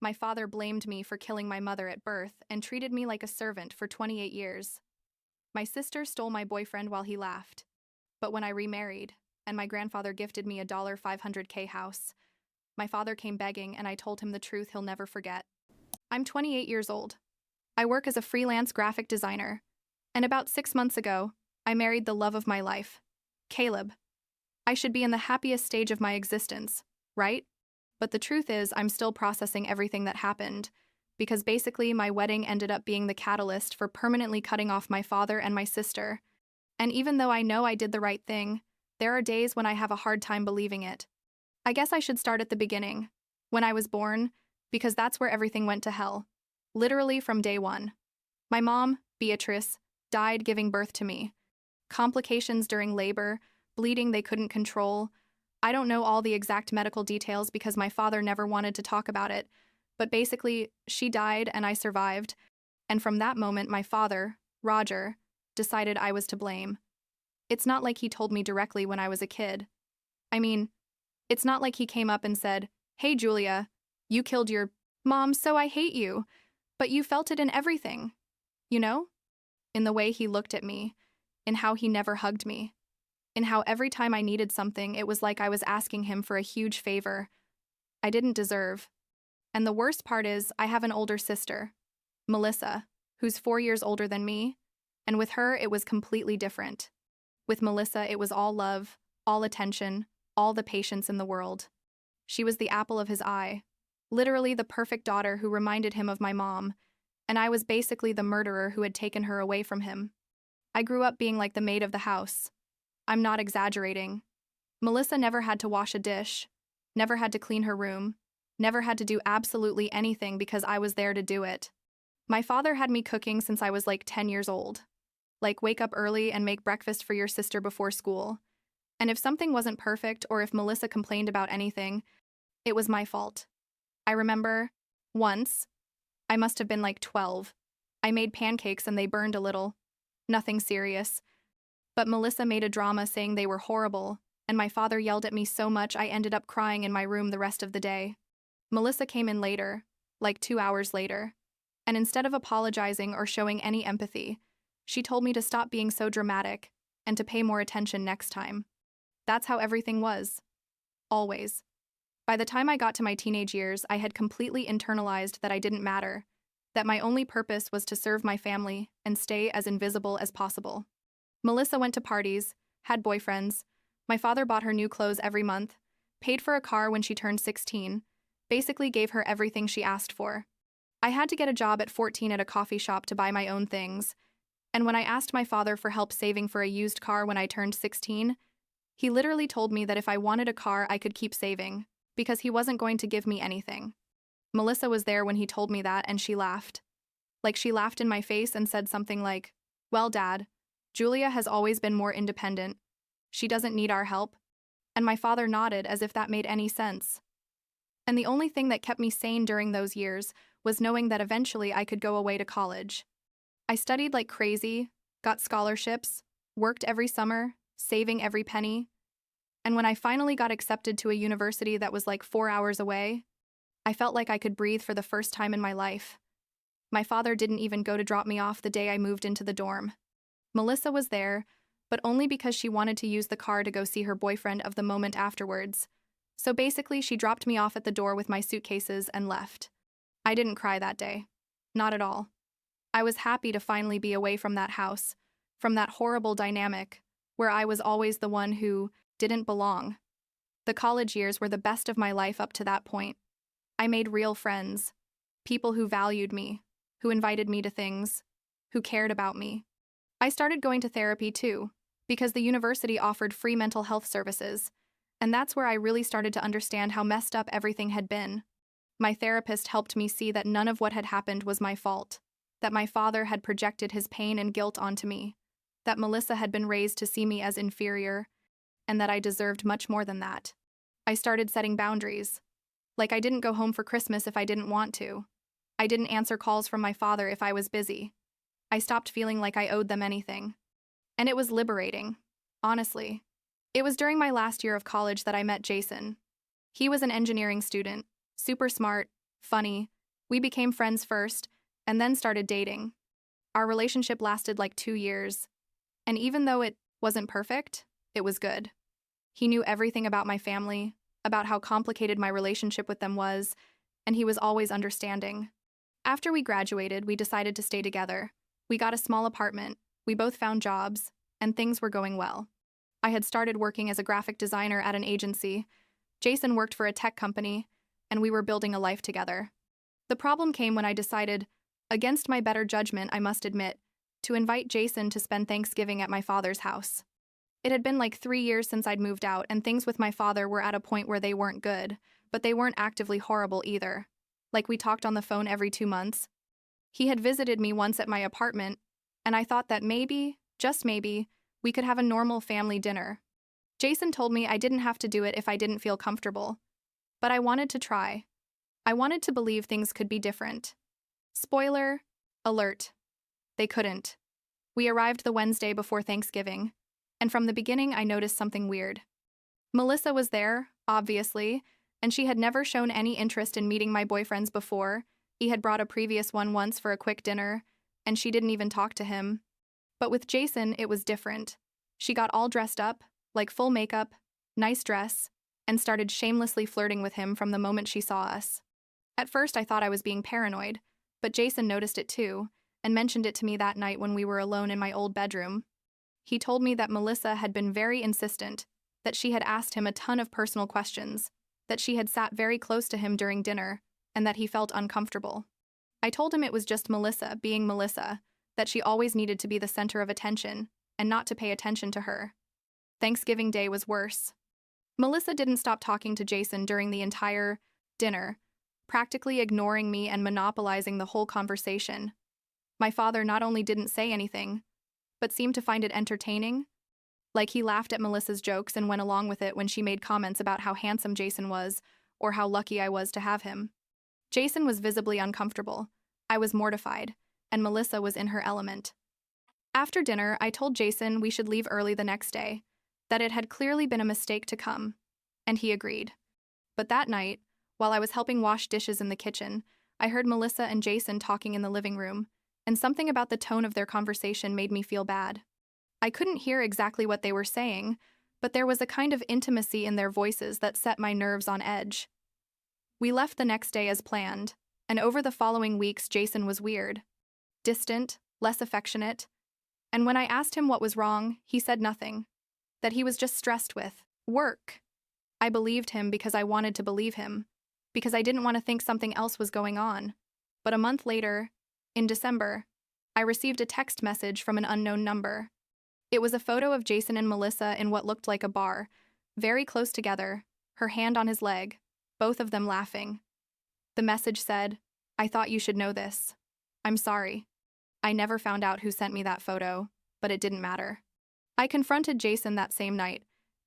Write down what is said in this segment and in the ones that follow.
My father blamed me for killing my mother at birth and treated me like a servant for 28 years. My sister stole my boyfriend while he laughed. But when I remarried, and my grandfather gifted me a $500K house, my father came begging and I told him the truth he'll never forget. I'm 28 years old. I work as a freelance graphic designer. And about 6 months ago, I married the love of my life, Caleb. I should be in the happiest stage of my existence, right? But the truth is, I'm still processing everything that happened, because basically my wedding ended up being the catalyst for permanently cutting off my father and my sister. And even though I know I did the right thing, there are days when I have a hard time believing it. I guess I should start at the beginning, when I was born, because that's where everything went to hell. Literally from day one. My mom, Beatrice, died giving birth to me. Complications during labor, bleeding they couldn't control. I don't know all the exact medical details because my father never wanted to talk about it, but basically, she died and I survived. And from that moment, my father, Roger, decided I was to blame. It's not like he told me directly when I was a kid. I mean, it's not like he came up and said, "Hey, Julia, you killed your mom, so I hate you." But you felt it in everything. You know? In the way he looked at me, in how he never hugged me, in how every time I needed something, it was like I was asking him for a huge favor I didn't deserve. And the worst part is, I have an older sister, Melissa, who's 4 years older than me, and with her, it was completely different. With Melissa, it was all love, all attention, all the patience in the world. She was the apple of his eye, literally the perfect daughter who reminded him of my mom, and I was basically the murderer who had taken her away from him. I grew up being like the maid of the house. I'm not exaggerating. Melissa never had to wash a dish, never had to clean her room, never had to do absolutely anything because I was there to do it. My father had me cooking since I was like 10 years old. Like, wake up early and make breakfast for your sister before school. And if something wasn't perfect or if Melissa complained about anything, it was my fault. I remember, once, I must have been like 12. I made pancakes and they burned a little. Nothing serious. But Melissa made a drama saying they were horrible, and my father yelled at me so much I ended up crying in my room the rest of the day. Melissa came in later, like 2 hours later, and instead of apologizing or showing any empathy, she told me to stop being so dramatic and to pay more attention next time. That's how everything was. Always. By the time I got to my teenage years, I had completely internalized that I didn't matter, that my only purpose was to serve my family and stay as invisible as possible. Melissa went to parties, had boyfriends, my father bought her new clothes every month, paid for a car when she turned 16, basically gave her everything she asked for. I had to get a job at 14 at a coffee shop to buy my own things, and when I asked my father for help saving for a used car when I turned 16, he literally told me that if I wanted a car, I could keep saving, because he wasn't going to give me anything. Melissa was there when he told me that, and she laughed. Like, she laughed in my face and said something like, "Well, Dad, Julia has always been more independent. She doesn't need our help." And my father nodded as if that made any sense. And the only thing that kept me sane during those years was knowing that eventually I could go away to college. I studied like crazy, got scholarships, worked every summer, saving every penny. And when I finally got accepted to a university that was like 4 hours away, I felt like I could breathe for the first time in my life. My father didn't even go to drop me off the day I moved into the dorm. Melissa was there, but only because she wanted to use the car to go see her boyfriend of the moment afterwards. So basically, she dropped me off at the door with my suitcases and left. I didn't cry that day. Not at all. I was happy to finally be away from that house, from that horrible dynamic, where I was always the one who didn't belong. The college years were the best of my life up to that point. I made real friends, people who valued me, who invited me to things, who cared about me. I started going to therapy too, because the university offered free mental health services, and that's where I really started to understand how messed up everything had been. My therapist helped me see that none of what had happened was my fault, that my father had projected his pain and guilt onto me, that Melissa had been raised to see me as inferior, and that I deserved much more than that. I started setting boundaries. Like, I didn't go home for Christmas if I didn't want to. I didn't answer calls from my father if I was busy. I stopped feeling like I owed them anything. And it was liberating, honestly. It was during my last year of college that I met Jason. He was an engineering student, super smart, Funny, we became friends first, and then started dating. Our relationship lasted like 2 years, and even though it wasn't perfect, it was good. He knew everything about my family, about how complicated my relationship with them was, and he was always understanding. After we graduated, we decided to stay together. We got a small apartment, we both found jobs, and things were going well. I had started working as a graphic designer at an agency. Jason worked for a tech company, and we were building a life together. The problem came when I decided, against my better judgment, I must admit, to invite Jason to spend Thanksgiving at my father's house. It had been like 3 years since I'd moved out, and things with my father were at a point where they weren't good, but they weren't actively horrible either. Like we talked on the phone every 2 months. He had visited me once at my apartment, and I thought that maybe, just maybe, we could have a normal family dinner. Jason told me I didn't have to do it if I didn't feel comfortable. But I wanted to try. I wanted to believe things could be different. Spoiler alert. They couldn't. We arrived the Wednesday before Thanksgiving, and from the beginning I noticed something weird. Melissa was there, obviously, and she had never shown any interest in meeting my boyfriends before. He had brought a previous one once for a quick dinner, and she didn't even talk to him. But with Jason, it was different. She got all dressed up, like full makeup, nice dress, and started shamelessly flirting with him from the moment she saw us. At first, I thought I was being paranoid, but Jason noticed it too, and mentioned it to me that night when we were alone in my old bedroom. He told me that Melissa had been very insistent, that she had asked him a ton of personal questions, that she had sat very close to him during dinner, and that he felt uncomfortable. I told him it was just Melissa being Melissa, that she always needed to be the center of attention, and not to pay attention to her. Thanksgiving Day was worse. Melissa didn't stop talking to Jason during the entire dinner, practically ignoring me and monopolizing the whole conversation. My father not only didn't say anything, but seemed to find it entertaining. Like he laughed at Melissa's jokes and went along with it when she made comments about how handsome Jason was, or how lucky I was to have him. Jason was visibly uncomfortable. I was mortified, and Melissa was in her element. After dinner, I told Jason we should leave early the next day, that it had clearly been a mistake to come, and he agreed. But that night, while I was helping wash dishes in the kitchen, I heard Melissa and Jason talking in the living room, and something about the tone of their conversation made me feel bad. I couldn't hear exactly what they were saying, but there was a kind of intimacy in their voices that set my nerves on edge. We left the next day as planned, and over the following weeks Jason was weird. Distant, less affectionate, and when I asked him what was wrong, he said nothing. That he was just stressed with work. I believed him because I wanted to believe him, because I didn't want to think something else was going on. But a month later, in December, I received a text message from an unknown number. It was a photo of Jason and Melissa in what looked like a bar, very close together, her hand on his leg, both of them laughing. The message said, "I thought you should know this. I'm sorry. I never found out who sent me that photo, but it didn't matter." I confronted Jason that same night,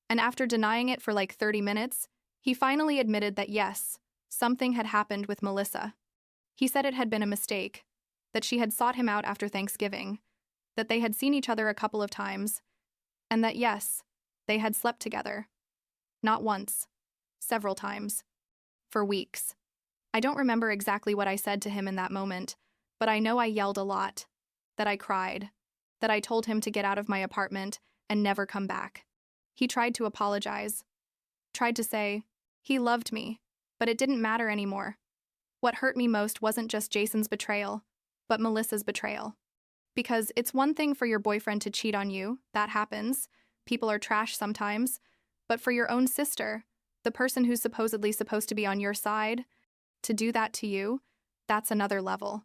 and after denying it for like 30 minutes, he finally admitted that yes, something had happened with Melissa. He said it had been a mistake, that she had sought him out after Thanksgiving, that they had seen each other a couple of times, and that yes, they had slept together. Not once, several times. For weeks. I don't remember exactly what I said to him in that moment, but I know I yelled a lot, that I cried, that I told him to get out of my apartment and never come back. He tried to apologize, tried to say he loved me, but it didn't matter anymore. What hurt me most wasn't just Jason's betrayal, but Melissa's betrayal. Because it's one thing for your boyfriend to cheat on you, that happens, people are trash sometimes, but for your own sister, the person who's supposedly supposed to be on your side, to do that to you, that's another level.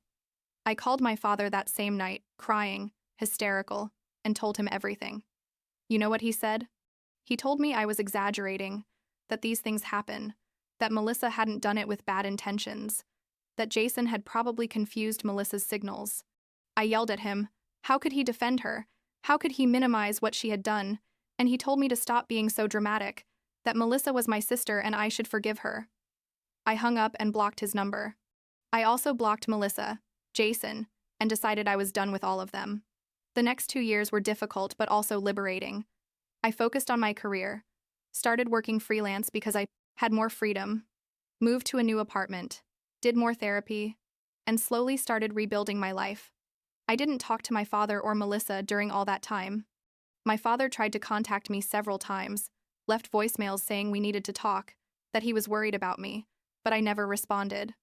I called my father that same night, crying, hysterical, and told him everything. You know what he said? He told me I was exaggerating, that these things happen, that Melissa hadn't done it with bad intentions, that Jason had probably confused Melissa's signals. I yelled at him. How could he defend her? How could he minimize what she had done? And he told me to stop being so dramatic, that Melissa was my sister and I should forgive her. I hung up and blocked his number. I also blocked Melissa, Jason, and decided I was done with all of them. The next 2 years were difficult but also liberating. I focused on my career, started working freelance because I had more freedom, moved to a new apartment, did more therapy, and slowly started rebuilding my life. I didn't talk to my father or Melissa during all that time. My father tried to contact me several times, left voicemails saying we needed to talk, that he was worried about me, but I never responded.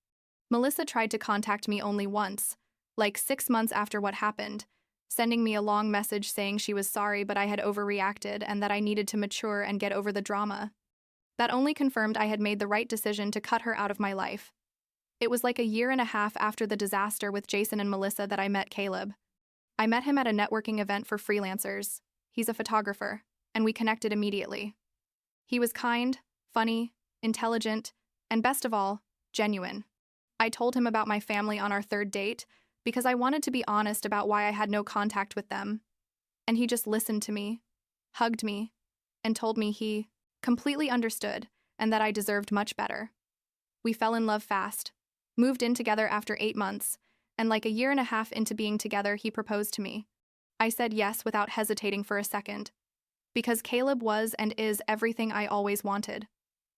Melissa tried to contact me only once, like 6 months after what happened, sending me a long message saying she was sorry but I had overreacted and that I needed to mature and get over the drama. That only confirmed I had made the right decision to cut her out of my life. It was like a year and a half after the disaster with Jason and Melissa that I met Caleb. I met him at a networking event for freelancers. He's a photographer, and we connected immediately. He was kind, funny, intelligent, and best of all, genuine. I told him about my family on our third date because I wanted to be honest about why I had no contact with them. And he just listened to me, hugged me, and told me he completely understood and that I deserved much better. We fell in love fast, moved in together after 8 months, and like a year and a half into being together, he proposed to me. I said yes without hesitating for a second, because Caleb was and is everything I always wanted.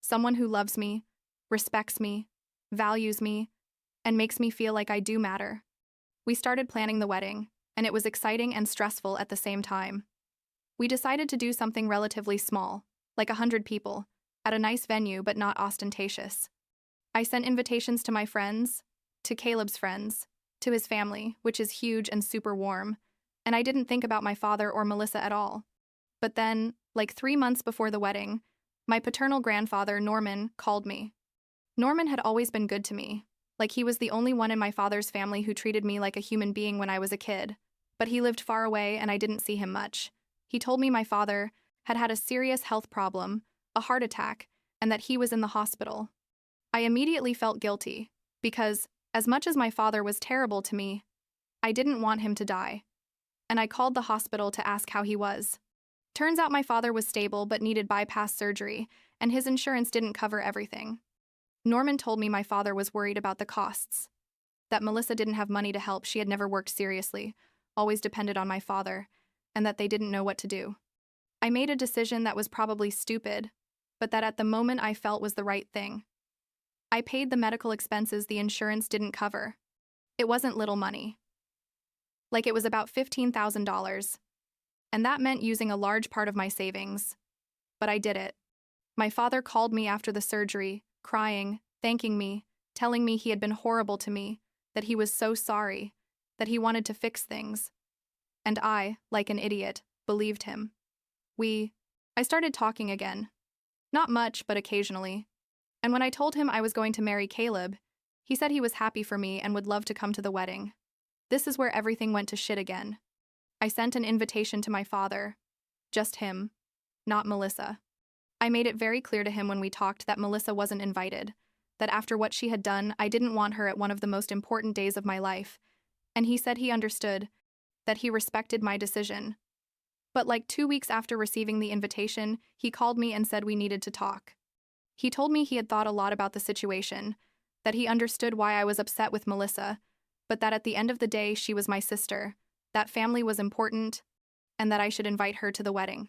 Someone who loves me, respects me, values me, and makes me feel like I do matter. We started planning the wedding, and it was exciting and stressful at the same time. We decided to do something relatively small, like 100 people, at a nice venue but not ostentatious. I sent invitations to my friends, to Caleb's friends, to his family, which is huge and super warm, and I didn't think about my father or Melissa at all. But then, like 3 months before the wedding, my paternal grandfather, Norman, called me. Norman had always been good to me, like he was the only one in my father's family who treated me like a human being when I was a kid, but he lived far away and I didn't see him much. He told me my father had had a serious health problem, a heart attack, and that he was in the hospital. I immediately felt guilty, because, as much as my father was terrible to me, I didn't want him to die. And I called the hospital to ask how he was. Turns out my father was stable but needed bypass surgery, and his insurance didn't cover everything. Norman told me my father was worried about the costs, that Melissa didn't have money to help, she had never worked seriously, always depended on my father, and that they didn't know what to do. I made a decision that was probably stupid, but that at the moment I felt was the right thing. I paid the medical expenses the insurance didn't cover. It wasn't little money. Like it was about $15,000. And that meant using a large part of my savings. But I did it. My father called me after the surgery, crying, thanking me, telling me he had been horrible to me, that he was so sorry, that he wanted to fix things. And I, like an idiot, believed him. I started talking again. Not much, but occasionally. And when I told him I was going to marry Caleb, he said he was happy for me and would love to come to the wedding. This is where everything went to shit again. I sent an invitation to my father. Just him. Not Melissa. I made it very clear to him when we talked that Melissa wasn't invited, that after what she had done, I didn't want her at one of the most important days of my life, and he said he understood, that he respected my decision. But like 2 weeks after receiving the invitation, he called me and said we needed to talk. He told me he had thought a lot about the situation, that he understood why I was upset with Melissa, but that at the end of the day she was my sister, that family was important, and that I should invite her to the wedding.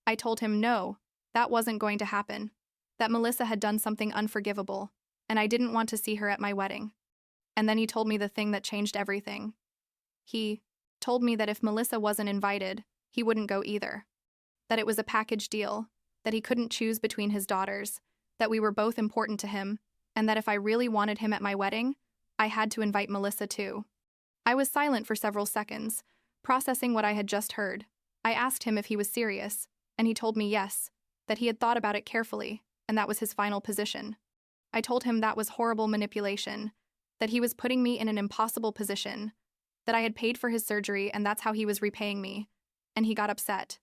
I told him no, that wasn't going to happen, that Melissa had done something unforgivable, and I didn't want to see her at my wedding. And then he told me the thing that changed everything. He told me that if Melissa wasn't invited, he wouldn't go either, that it was a package deal, that he couldn't choose between his daughters, that we were both important to him, and that if I really wanted him at my wedding, I had to invite Melissa too. I was silent for several seconds, processing what I had just heard. I asked him if he was serious, and he told me yes, that he had thought about it carefully, and that was his final position. I told him that was horrible manipulation, that he was putting me in an impossible position, that I had paid for his surgery and that's how he was repaying me, and he got upset.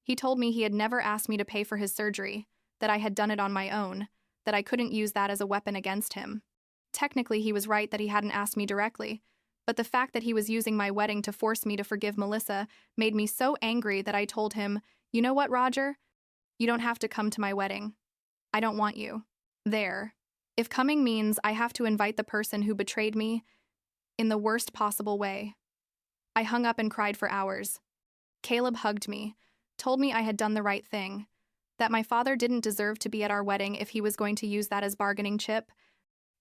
He told me he had never asked me to pay for his surgery, that I had done it on my own, that I couldn't use that as a weapon against him. Technically, he was right that he hadn't asked me directly, but the fact that he was using my wedding to force me to forgive Melissa made me so angry that I told him, "You know what, Roger? You don't have to come to my wedding. I don't want you there. If coming means I have to invite the person who betrayed me in the worst possible way." I hung up and cried for hours. Caleb hugged me, told me I had done the right thing, that my father didn't deserve to be at our wedding if he was going to use that as bargaining chip,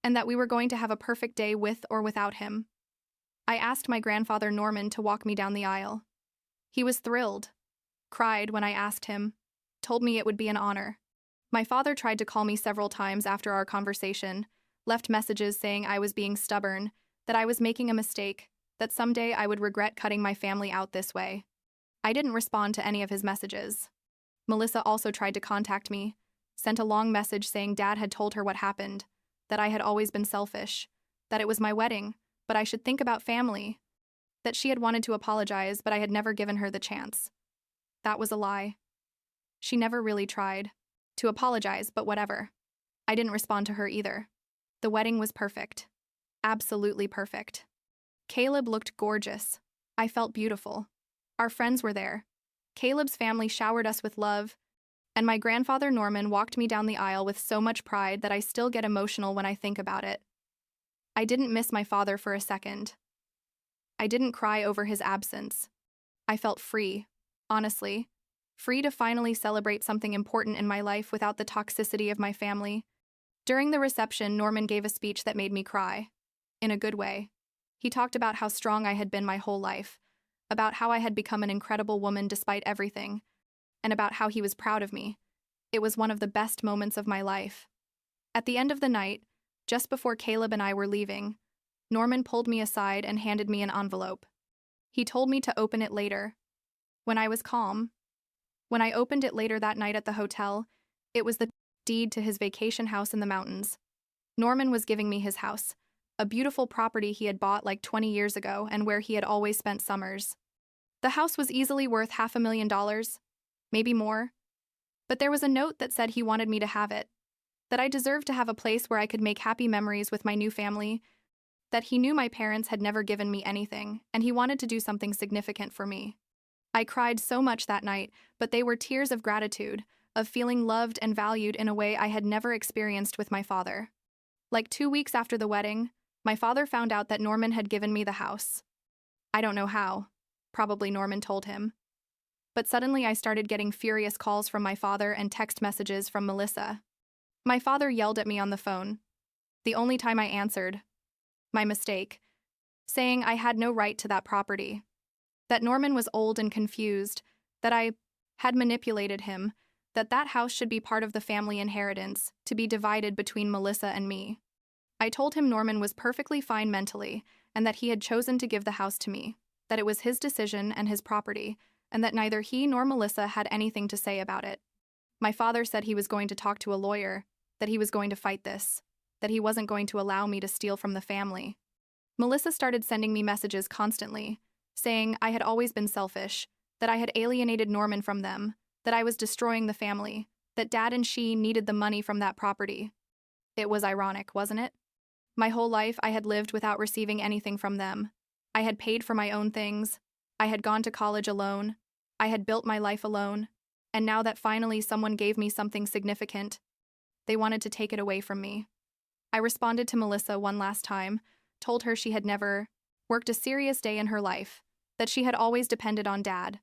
and that we were going to have a perfect day with or without him. I asked my grandfather Norman to walk me down the aisle. He was thrilled, cried when I asked him, told me it would be an honor. My father tried to call me several times after our conversation, left messages saying I was being stubborn, that I was making a mistake, that someday I would regret cutting my family out this way. I didn't respond to any of his messages. Melissa also tried to contact me, sent a long message saying Dad had told her what happened, that I had always been selfish, that it was my wedding, but I should think about family, that she had wanted to apologize, but I had never given her the chance. That was a lie. She never really tried to apologize, but whatever. I didn't respond to her either. The wedding was perfect. Absolutely perfect. Caleb looked gorgeous. I felt beautiful. Our friends were there. Caleb's family showered us with love, and my grandfather Norman walked me down the aisle with so much pride that I still get emotional when I think about it. I didn't miss my father for a second. I didn't cry over his absence. I felt free, honestly. Free to finally celebrate something important in my life without the toxicity of my family. During the reception, Norman gave a speech that made me cry. In a good way. He talked about how strong I had been my whole life, about how I had become an incredible woman despite everything, and about how he was proud of me. It was one of the best moments of my life. At the end of the night, just before Caleb and I were leaving, Norman pulled me aside and handed me an envelope. He told me to open it later. When I was calm. When I opened it later that night at the hotel, it was the deed to his vacation house in the mountains. Norman was giving me his house, a beautiful property he had bought like 20 years ago and where he had always spent summers. The house was easily worth $500,000, maybe more. But there was a note that said he wanted me to have it, that I deserved to have a place where I could make happy memories with my new family, that he knew my parents had never given me anything, and he wanted to do something significant for me. I cried so much that night, but they were tears of gratitude, of feeling loved and valued in a way I had never experienced with my father. Like 2 weeks after the wedding, my father found out that Norman had given me the house. I don't know how. Probably Norman told him. But suddenly I started getting furious calls from my father and text messages from Melissa. My father yelled at me on the phone. The only time I answered. My mistake. Saying I had no right to that property. That Norman was old and confused. That I had manipulated him. That house should be part of the family inheritance, to be divided between Melissa and me. I told him Norman was perfectly fine mentally, and that he had chosen to give the house to me, that it was his decision and his property, and that neither he nor Melissa had anything to say about it. My father said he was going to talk to a lawyer, that he was going to fight this, that he wasn't going to allow me to steal from the family. Melissa started sending me messages constantly, saying I had always been selfish, that I had alienated Norman from them, that I was destroying the family, that Dad and she needed the money from that property. It was ironic, wasn't it? My whole life I had lived without receiving anything from them. I had paid for my own things. I had gone to college alone. I had built my life alone. And now that finally someone gave me something significant, they wanted to take it away from me. I responded to Melissa one last time, told her she had never worked a serious day in her life, that she had always depended on Dad,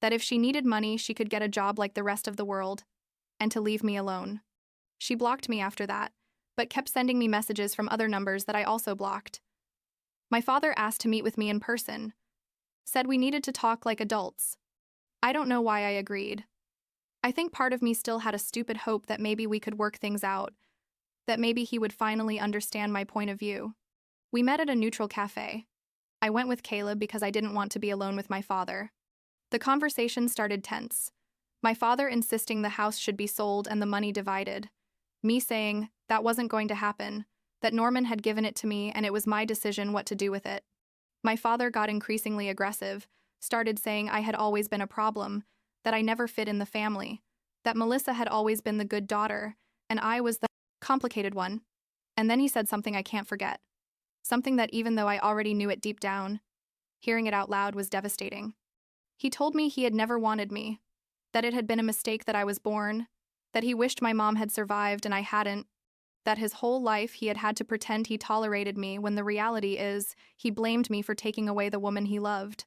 that if she needed money she could get a job like the rest of the world, and to leave me alone. She blocked me after that, but kept sending me messages from other numbers that I also blocked. My father asked to meet with me in person, said we needed to talk like adults. I don't know why I agreed. I think part of me still had a stupid hope that maybe we could work things out, that maybe he would finally understand my point of view. We met at a neutral cafe. I went with Caleb because I didn't want to be alone with my father. The conversation started tense. My father insisting the house should be sold and the money divided. Me saying that wasn't going to happen, that Norman had given it to me and it was my decision what to do with it. My father got increasingly aggressive, started saying I had always been a problem, that I never fit in the family, that Melissa had always been the good daughter, and I was the complicated one. And then he said something I can't forget. Something that even though I already knew it deep down, hearing it out loud was devastating. He told me he had never wanted me, that it had been a mistake that I was born, that he wished my mom had survived and I hadn't, that his whole life he had had to pretend he tolerated me when the reality is he blamed me for taking away the woman he loved.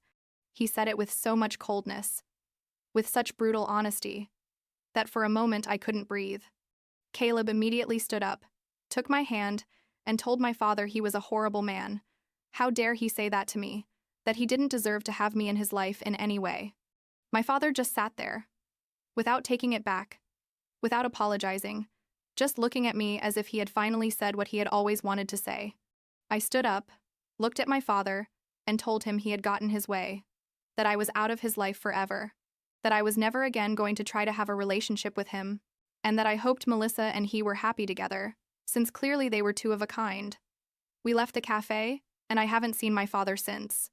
He said it with so much coldness, with such brutal honesty, that for a moment I couldn't breathe. Caleb immediately stood up, took my hand, and told my father he was a horrible man. How dare he say that to me? That he didn't deserve to have me in his life in any way. My father just sat there, without taking it back, without apologizing, just looking at me as if he had finally said what he had always wanted to say. I stood up, looked at my father, and told him he had gotten his way, that I was out of his life forever, that I was never again going to try to have a relationship with him, and that I hoped Melissa and he were happy together, since clearly they were two of a kind. We left the cafe, and I haven't seen my father since.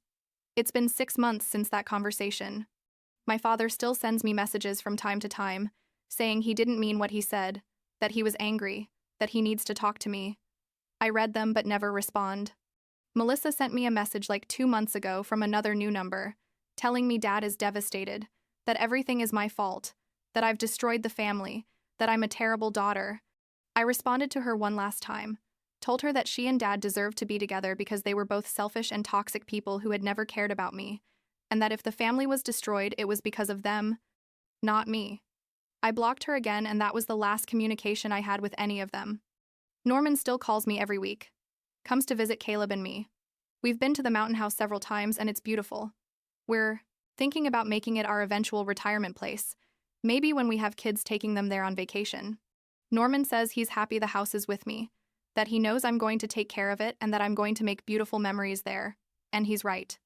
It's been 6 months since that conversation. My father still sends me messages from time to time, saying he didn't mean what he said, that he was angry, that he needs to talk to me. I read them but never respond. Melissa sent me a message like 2 months ago from another new number, telling me Dad is devastated, that everything is my fault, that I've destroyed the family, that I'm a terrible daughter. I responded to her one last time, told her that she and Dad deserved to be together because they were both selfish and toxic people who had never cared about me, and that if the family was destroyed, it was because of them, not me. I blocked her again, and that was the last communication I had with any of them. Norman still calls me every week, comes to visit Caleb and me. We've been to the mountain house several times, and it's beautiful. We're thinking about making it our eventual retirement place, maybe when we have kids, taking them there on vacation. Norman says he's happy the house is with me, that he knows I'm going to take care of it and that I'm going to make beautiful memories there, and he's right.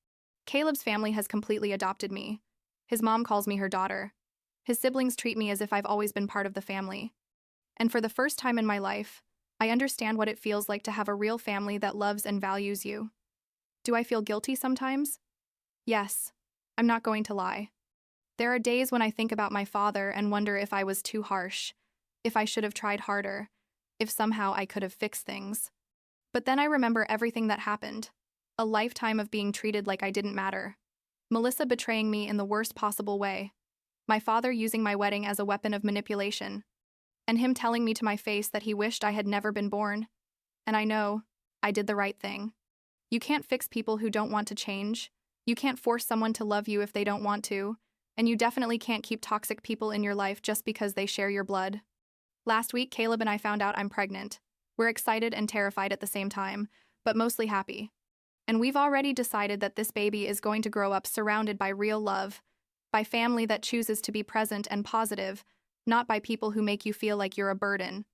Caleb's family has completely adopted me. His mom calls me her daughter. His siblings treat me as if I've always been part of the family. And for the first time in my life, I understand what it feels like to have a real family that loves and values you. Do I feel guilty sometimes? Yes, I'm not going to lie. There are days when I think about my father and wonder if I was too harsh, if I should have tried harder, if somehow I could have fixed things. But then I remember everything that happened. A lifetime of being treated like I didn't matter. Melissa betraying me in the worst possible way. My father using my wedding as a weapon of manipulation. And him telling me to my face that he wished I had never been born. And I know, I did the right thing. You can't fix people who don't want to change. You can't force someone to love you if they don't want to. And you definitely can't keep toxic people in your life just because they share your blood. Last week, Caleb and I found out I'm pregnant. We're excited and terrified at the same time, but mostly happy. And we've already decided that this baby is going to grow up surrounded by real love, by family that chooses to be present and positive, not by people who make you feel like you're a burden.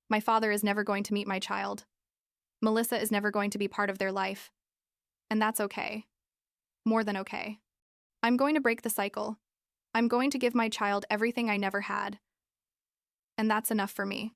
My father is never going to meet my child. Melissa is never going to be part of their life. And that's okay. More than okay. I'm going to break the cycle. I'm going to give my child everything I never had. And that's enough for me.